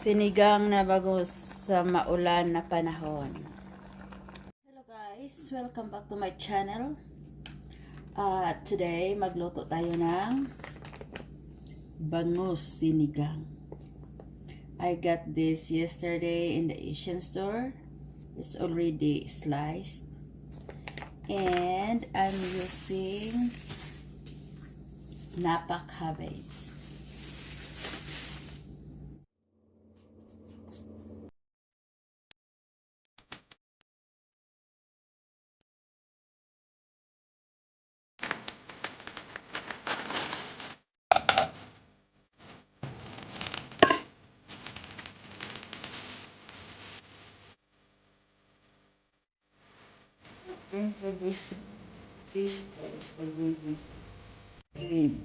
Sinigang na bagos sa maulan na panahon. Hello guys, welcome back to my channel. Today magluto tayo ng bangus sinigang. I got this yesterday in the Asian store. It's already sliced. And I'm using Napa cabbage. And for this is a really fun.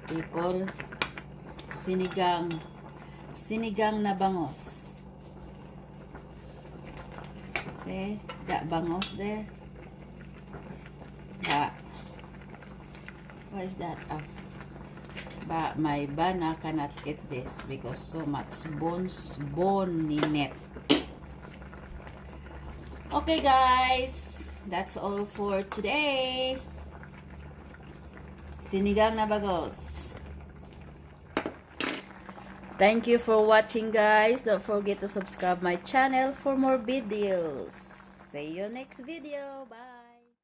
People, sinigang na bangos. See that bangos there? What is that? But my bana cannot eat this because so much bone in it. Okay guys, that's all for today. Sinigang na bagos. Thank you for watching, guys. Don't forget to subscribe my channel for more videos. See you next video. Bye.